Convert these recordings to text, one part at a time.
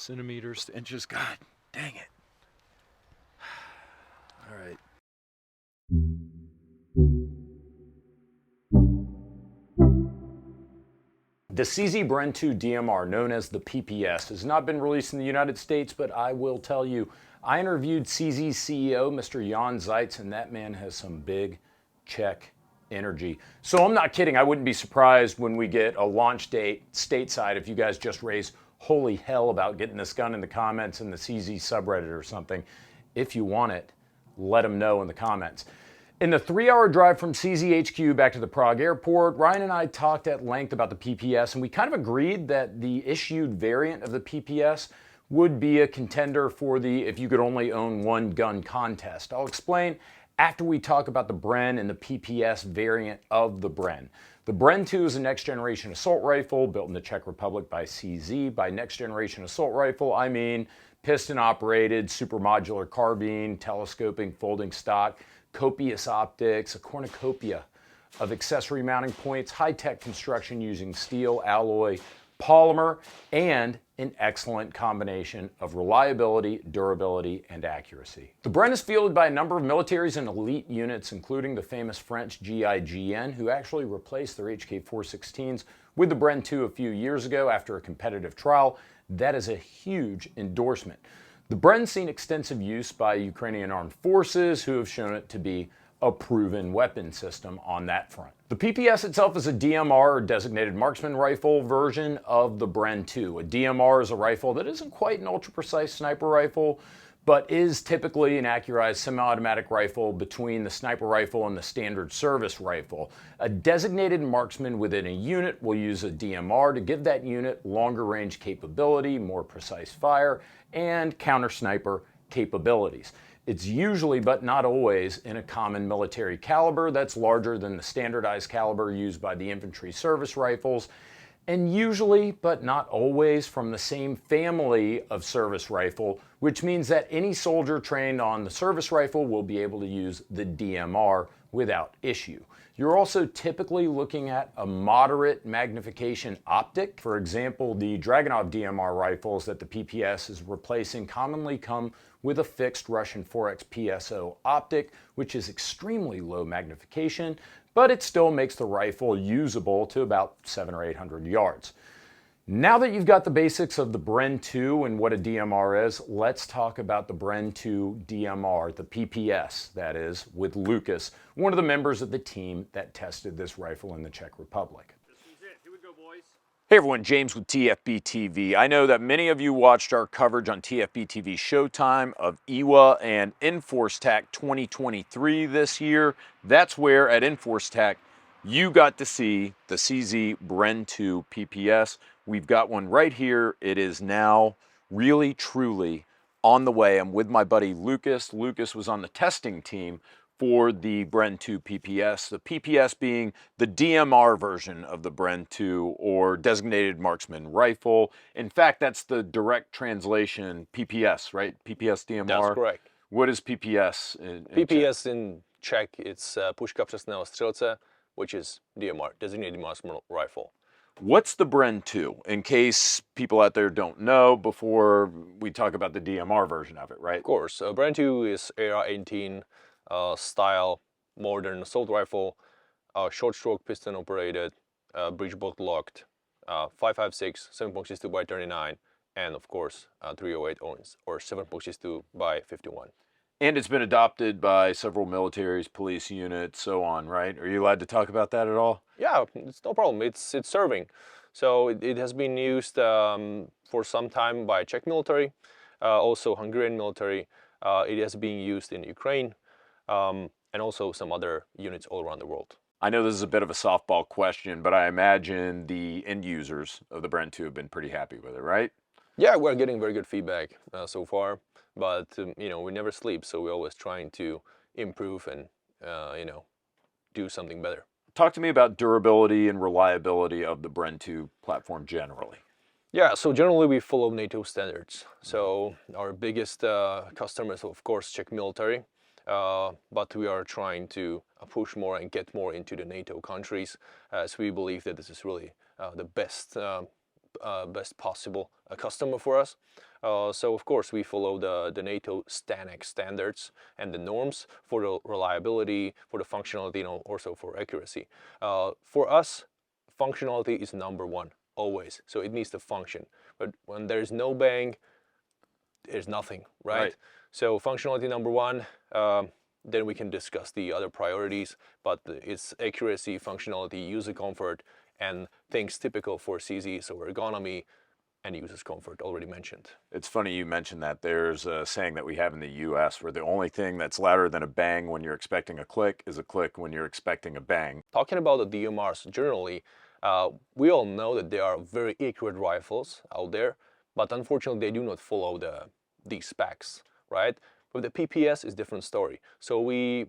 centimeters to inches. God dang it. All right. The CZ Bren 2 DMR, known as the PPS, has not been released in the United States, but I will tell you, I interviewed CZ's CEO, Mr. Jan Zeitz, and that man has some big Czech energy. So I'm not kidding. I wouldn't be surprised when we get a launch date stateside if you guys just raise holy hell about getting this gun in the comments in the CZ subreddit or something. If you want it, let them know in the comments. In the 3-hour drive from CZHQ back to the Prague airport, Ryan and I talked at length about the PPS, and we kind of agreed that the issued variant of the PPS would be a contender for the if you could only own one gun contest. I'll explain after we talk about the Bren and the PPS variant of the Bren. The Bren 2 is a next-generation assault rifle built in the Czech Republic by CZ. By next-generation assault rifle, I mean piston-operated, super modular carbine, telescoping, folding stock, copious optics, a cornucopia of accessory mounting points, high-tech construction using steel, alloy, polymer, and an excellent combination of reliability, durability, and accuracy. The Bren is fielded by a number of militaries and elite units, including the famous French GIGN, who actually replaced their HK416s with the Bren 2 a few years ago after a competitive trial. That is a huge endorsement. The Bren's seen extensive use by Ukrainian armed forces, who have shown it to be a proven weapon system on that front. The PPS itself is a DMR, or designated marksman rifle, version of the Bren 2. A DMR is a rifle that isn't quite an ultra-precise sniper rifle, but is typically an accurized semi-automatic rifle between the sniper rifle and the standard service rifle. A designated marksman within a unit will use a DMR to give that unit longer range capability, more precise fire, and counter-sniper capabilities. It's usually, but not always, in a common military caliber that's larger than the standardized caliber used by the infantry service rifles, and usually, but not always, from the same family of service rifle, which means that any soldier trained on the service rifle will be able to use the DMR without issue. You're also typically looking at a moderate magnification optic. For example, the Dragunov DMR rifles that the PPS is replacing commonly come with a fixed Russian 4X PSO optic, which is extremely low magnification, but it still makes the rifle usable to about 700 or 800 yards. Now that you've got the basics of the Bren 2 and what a DMR is, let's talk about the Bren 2 DMR, the PPS, that is, with Lukas, one of the members of the team that tested this rifle in the Czech Republic. This is it. Here we go, boys. Hey everyone, James with TFBTV. I know that many of you watched our coverage on TFBTV Showtime of EWA and Enforce TAC 2023 this year. That's where at Enforce TAC you got to see the CZ Bren 2 PPS. We've got one right here. It is now really, truly on the way. I'm with my buddy Lukas. Lukas was on the testing team for the Bren 2 PPS. The PPS being the DMR version of the Bren 2, or designated marksman rifle. In fact, that's the direct translation, PPS, right? PPS DMR. That's correct. What is PPS in PPS Czech? in Czech, it's puška přesného střelce, which is DMR, designated marksman rifle. What's the Bren 2, in case people out there don't know, before we talk about the DMR version of it, right? Of course, Bren 2 is AR-18 style modern assault rifle, short stroke piston operated, breech bolt locked, 5.56, 7.62 by 39, and of course 308 or 7.62 by 51. And it's been adopted by several militaries, police units, so on, right? Are you allowed to talk about that at all? Yeah, it's no problem. It's serving. So it has been used for some time by Czech military, also Hungarian military. It has been used in Ukraine, and also some other units all around the world. I know this is a bit of a softball question, but I imagine the end users of the Bren 2 have been pretty happy with it, right? Yeah, we're getting very good feedback so far, but you know, we never sleep, so we're always trying to improve and you know, do something better. Talk to me about durability and reliability of the Bren 2 platform generally. Yeah, so generally we follow NATO standards. So our biggest customers, of course, Czech military, but we are trying to push more and get more into the NATO countries, as we believe that this is really the best possible a customer for us. So of course we follow the NATO STANAG standards and the norms for the reliability, for the functionality, and also for accuracy. For us, functionality is number one, always. So it needs to function. But when there's no bang, there's nothing, right? So functionality number one, then we can discuss the other priorities, but it's accuracy, functionality, user comfort, and things typical for CZ, so ergonomy and user's comfort, already mentioned. It's funny you mentioned that. There's a saying that we have in the US where the only thing that's louder than a bang when you're expecting a click is a click when you're expecting a bang. Talking about the DMRs generally, we all know that there are very accurate rifles out there, but unfortunately they do not follow these specs, right? With the PPS, it's a different story. So we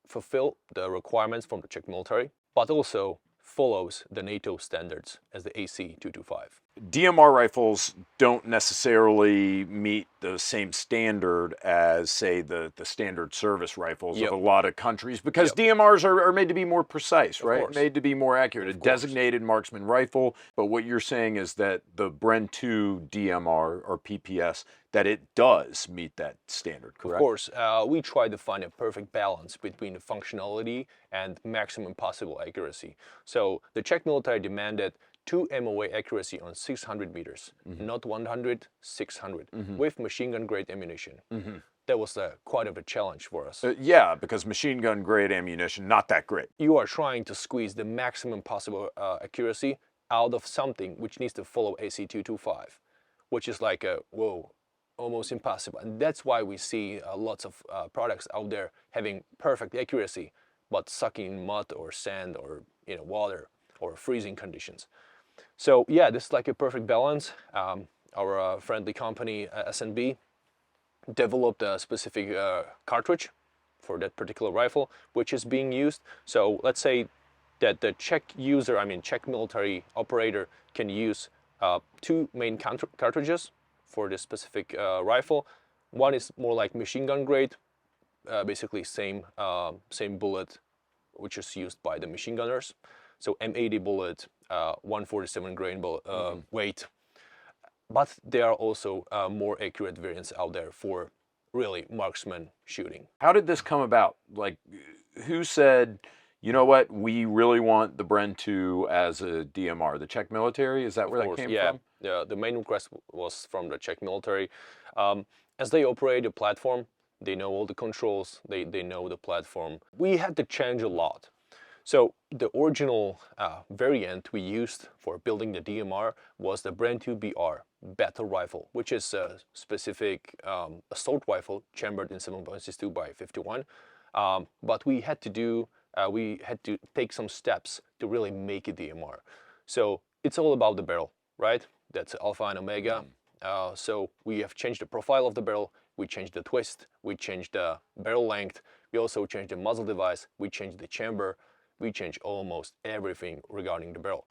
fulfill the requirements from the Czech military, but also follows the NATO standards as the AC-225. DMR rifles don't necessarily meet the same standard as, say, the standard service rifles of a lot of countries, because DMRs are made to be more precise, right? Made to be more accurate. A designated marksman rifle, but what you're saying is that the Bren 2 DMR or PPS, that it does meet that standard, correct? Of course, we try to find a perfect balance between the functionality and maximum possible accuracy. So the Czech military demanded 2 MOA accuracy on 600 meters, not 100, 600, with machine gun grade ammunition. That was quite of a challenge for us. Yeah, because machine gun grade ammunition, not that great. You are trying to squeeze the maximum possible accuracy out of something which needs to follow AC-225, which is like almost impossible. And that's why we see lots of products out there having perfect accuracy, but sucking mud or sand or water or freezing conditions. So yeah, this is like a perfect balance. Our friendly company SNB developed a specific cartridge for that particular rifle, which is being used. So let's say that the Czech user, Czech military operator, can use 2 main cartridges for this specific rifle. One is more like machine gun grade, basically same bullet, which is used by the machine gunners. So M80 bullet, 147 grain weight. But there are also more accurate variants out there for really marksman shooting. How did this come about? Like, who said, you know what, we really want the Bren 2 as a DMR? The Czech military? Is that where that came from? Yeah, the main request was from the Czech military. As they operate the platform, they know all the controls, they know the platform. We had to change a lot. So the original variant we used for building the DMR was the Bren 2 BR battle rifle, which is a specific assault rifle chambered in 7.62 by 51. But we had to take some steps to really make a DMR. So it's all about the barrel, right? That's alpha and omega. So we have changed the profile of the barrel, we changed the twist, we changed the barrel length, we also changed the muzzle device, we changed the chamber, we changed almost everything regarding the barrel.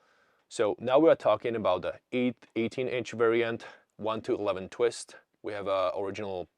So now we are talking about the 18-inch variant, 1-11 twist. We have an original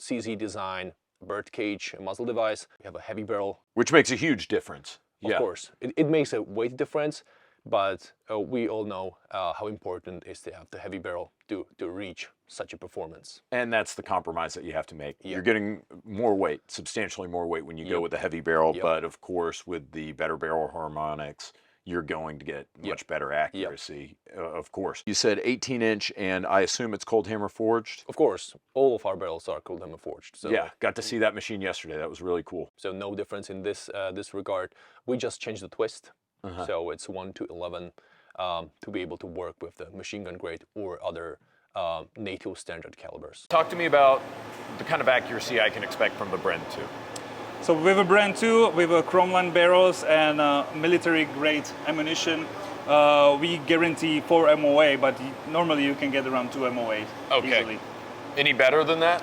CZ design, bird cage, muzzle device. We have a heavy barrel. Which makes a huge difference. Of course. It makes a weight difference, but we all know how important it is to have the heavy barrel to reach such a performance. And that's the compromise that you have to make. You're getting more weight, substantially more weight when you go with the heavy barrel, but of course with the better barrel harmonics, you're going to get much better accuracy, of course. You said 18-inch, and I assume it's cold hammer forged? Of course, all of our barrels are cold hammer forged. So yeah, got to see that machine yesterday. That was really cool. So no difference in this regard. We just changed the twist. So it's 1-11 to be able to work with the machine gun grade or other NATO standard calibers. Talk to me about the kind of accuracy I can expect from the Bren 2. So with a Bren 2, with a chromeline barrels and military grade ammunition, we guarantee 4 MOA, but normally you can get around 2 MOA easily. Any better than that?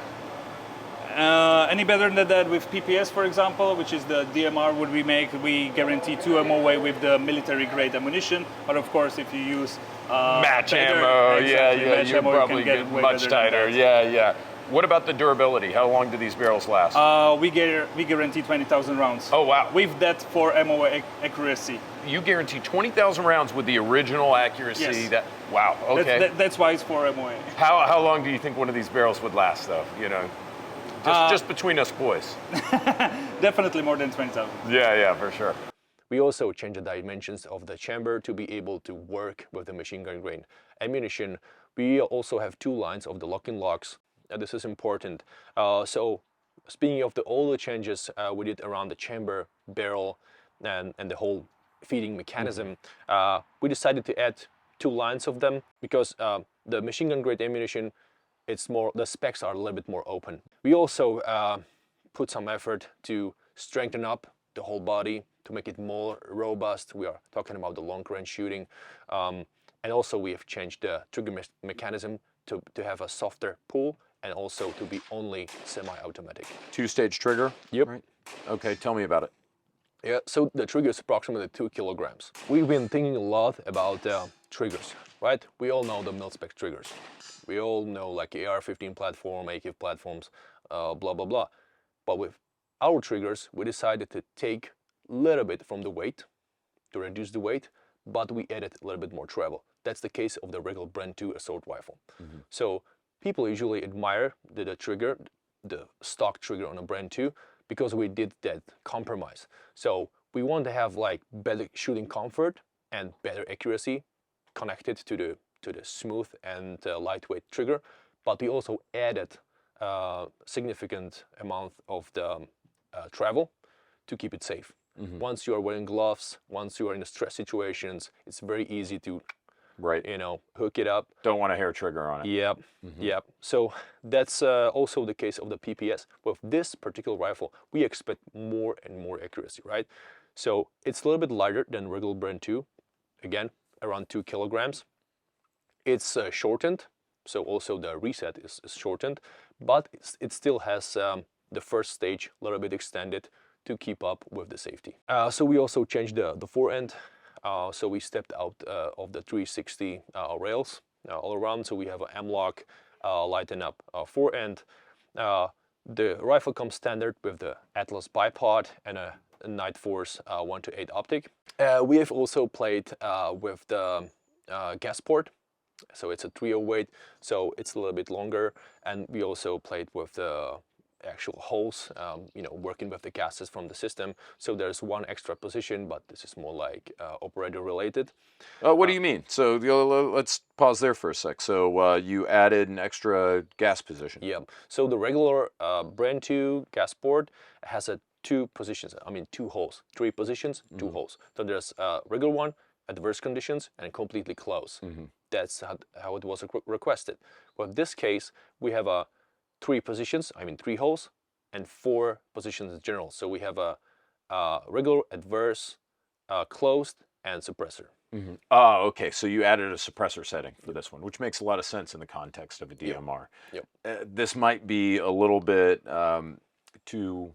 Any better than that with PPS, for example, which is the DMR would we guarantee 2 MOA with the military grade ammunition. But of course, if you use match ammo, match you're ammo, probably you can get much tighter. What about the durability? How long do these barrels last? We guarantee 20,000 rounds. Oh, wow. With that 4 MOA accuracy. You guarantee 20,000 rounds with the original accuracy. Yes. Wow, okay. That's why it's 4 MOA. How long do you think one of these barrels would last, though? You know, just between us boys. Definitely more than 20,000. Yeah, for sure. We also changed the dimensions of the chamber to be able to work with the machine gun grade ammunition. We also have 2 lines of the locking locks. This is important. So speaking of all the changes we did around the chamber, barrel, and the whole feeding mechanism, we decided to add 2 lines of them because the machine gun grade ammunition, the specs are a little bit more open. We also put some effort to strengthen up the whole body to make it more robust. We are talking about the long range shooting. And also we have changed the trigger mechanism to have a softer pull and also to be only semi-automatic. 2-stage trigger? Yep. Right. Okay, tell me about it. Yeah, so the trigger is approximately 2 kilograms. We've been thinking a lot about triggers, right? We all know the mil-spec triggers. We all know like AR-15 platform, AK platforms, blah, blah, blah. But with our triggers, we decided to take a little bit from the weight, to reduce the weight, but we added a little bit more travel. That's the case of the regular Bren 2 assault rifle. So people usually admire the trigger, the stock trigger on a Bren 2, because we did that compromise. So we want to have like better shooting comfort and better accuracy connected to the smooth and lightweight trigger, but we also added a significant amount of the travel to keep it safe. Once you are wearing gloves, once you are in the stress situations, it's very easy to, hook it up. Don't want a hair trigger on it. Yep, yep. So that's also the case of the PPS. With this particular rifle, we expect more and more accuracy, right? So it's a little bit lighter than regular Bren 2. Again, around 2 kilograms. It's shortened, so also the reset is shortened, but it still has the first stage a little bit extended to keep up with the safety. So we also changed the forend. So we stepped out of the 360 rails all around. So we have an M-lock lighten up forend. The rifle comes standard with the Atlas bipod and a Night Force 1-8 optic. We have also played with the gas port. So it's a 308, so it's a little bit longer. And we also played with the actual holes, working with the gases from the system. So there's one extra position, but this is more like operator related. What do you mean? So let's pause there for a sec. So you added an extra gas position. Yeah. So the regular Bren 2 gas port has 2 positions. I mean 2 holes, 3 positions, 2 holes. So there's a regular one, adverse conditions, and completely closed. That's how it was requested. But this case, we have 3 positions, 3 holes, and 4 positions in general. So we have a regular, adverse, closed, and suppressor. Okay. So you added a suppressor setting for this one, which makes a lot of sense in the context of a DMR. Yep. This might be a little bit too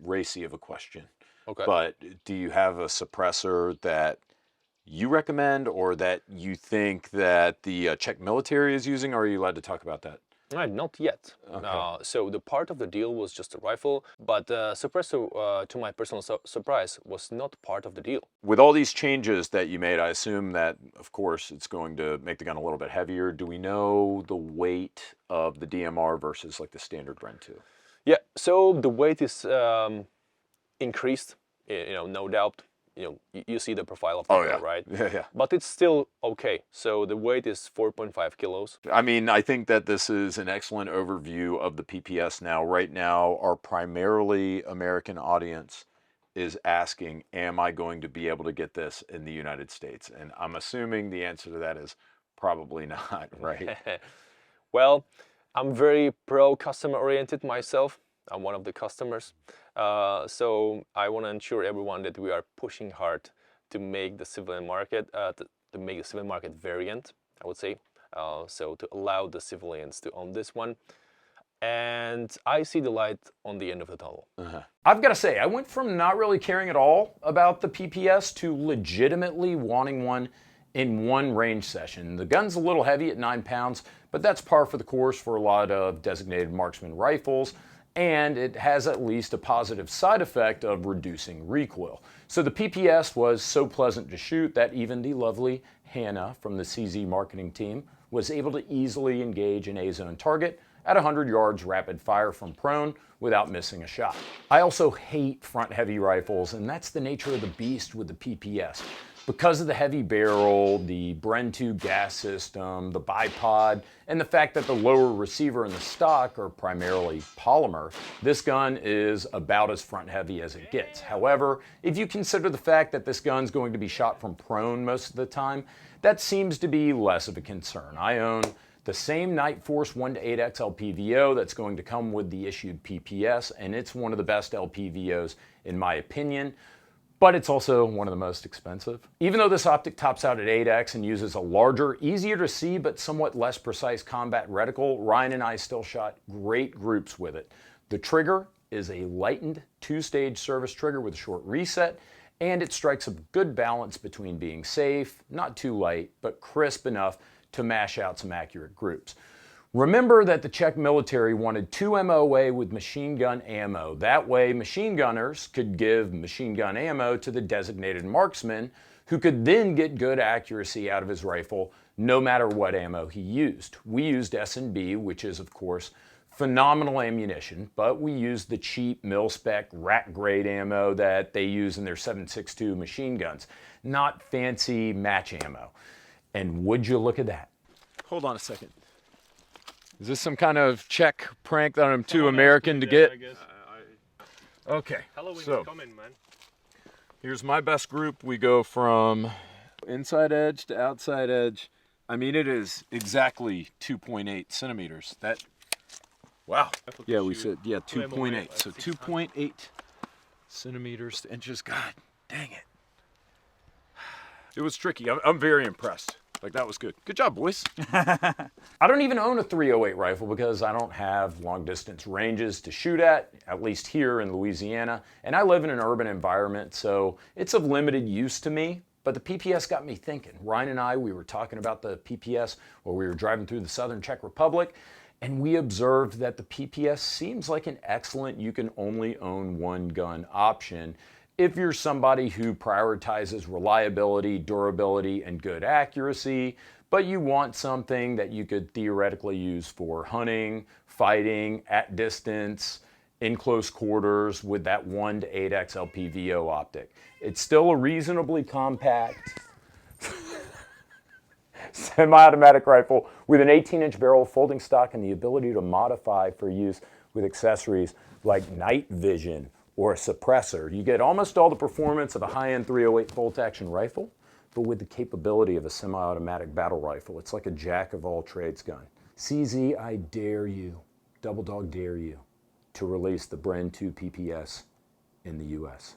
racy of a question. Okay. But do you have a suppressor that you recommend or that you think that the Czech military is using? Or are you allowed to talk about that? Not yet. Okay. So the part of the deal was just a rifle, but suppressor, to my personal surprise, was not part of the deal. With all these changes that you made, I assume that, of course, it's going to make the gun a little bit heavier. Do we know the weight of the DMR versus like the standard Bren 2? Yeah, so the weight is increased, no doubt. You see the profile of the gun, right? Yeah. But it's still okay. So the weight is 4.5 kilos. I mean, I think that this is an excellent overview of the PPS now. Right now, our primarily American audience is asking, am I going to be able to get this in the United States? And I'm assuming the answer to that is probably not, right? Well, I'm very pro-customer oriented myself. I'm one of the customers. So I want to ensure everyone that we are pushing hard to make the civilian market, to make the civilian market variant, I would say. So to allow the civilians to own this one. And I see the light on the end of the tunnel. I've got to say, I went from not really caring at all about the PPS to legitimately wanting one in one range session. The gun's a little heavy at 9 pounds, but that's par for the course for a lot of designated marksman rifles, and it has at least a positive side effect of reducing recoil. So the PPS was so pleasant to shoot that even the lovely Hannah from the CZ marketing team was able to easily engage an A-zone target at 100 yards rapid fire from prone without missing a shot. I also hate front heavy rifles, and that's the nature of the beast with the PPS. Because of the heavy barrel, the Bren 2 gas system, the bipod, and the fact that the lower receiver and the stock are primarily polymer, this gun is about as front heavy as it gets. However, if you consider the fact that this gun's going to be shot from prone most of the time, that seems to be less of a concern. I own the same Night Force 1-8X LPVO that's going to come with the issued PPS, and it's one of the best LPVOs in my opinion, but it's also one of the most expensive. Even though this optic tops out at 8X and uses a larger, easier to see, but somewhat less precise combat reticle, Ryan and I still shot great groups with it. The trigger is a lightened 2-stage service trigger with a short reset, and it strikes a good balance between being safe, not too light, but crisp enough to mash out some accurate groups. Remember that the Czech military wanted 2 MOA with machine gun ammo. That way, machine gunners could give machine gun ammo to the designated marksman, who could then get good accuracy out of his rifle no matter what ammo he used. We used S&B, which is, of course, phenomenal ammunition, but we used the cheap mil-spec rack-grade ammo that they use in their 7.62 machine guns, not fancy match ammo. And would you look at that? Hold on a second. Is this some kind of Czech prank that I'm too American to get? I guess. Okay, Halloween so is coming, man. here's my best group. We go from inside edge to outside edge. I mean, it is exactly 2.8 centimeters. That, wow. Yeah, we said, yeah, 2.8. So 2.8 centimeters to inches. God dang it. It was tricky. I'm very impressed. Like, that was good. Good job, boys. I don't even own a 308 rifle because I don't have long distance ranges to shoot at least here in Louisiana. And I live in an urban environment, so it's of limited use to me. But the PPS got me thinking. Ryan and I, we were talking about the PPS while we were driving through the southern Czech Republic, and we observed that the PPS seems like an excellent you can only own one gun option if you're somebody who prioritizes reliability, durability, and good accuracy, but you want something that you could theoretically use for hunting, fighting, at distance, in close quarters with that 1-8X LPVO optic. It's still a reasonably compact semi-automatic rifle with an 18-inch barrel, folding stock, and the ability to modify for use with accessories like night vision or a suppressor. You get almost all the performance of a high-end 308 bolt-action rifle, but with the capability of a semi-automatic battle rifle. It's like a jack-of-all-trades gun. CZ, I dare you, double dog dare you, to release the Bren 2 PPS in the US.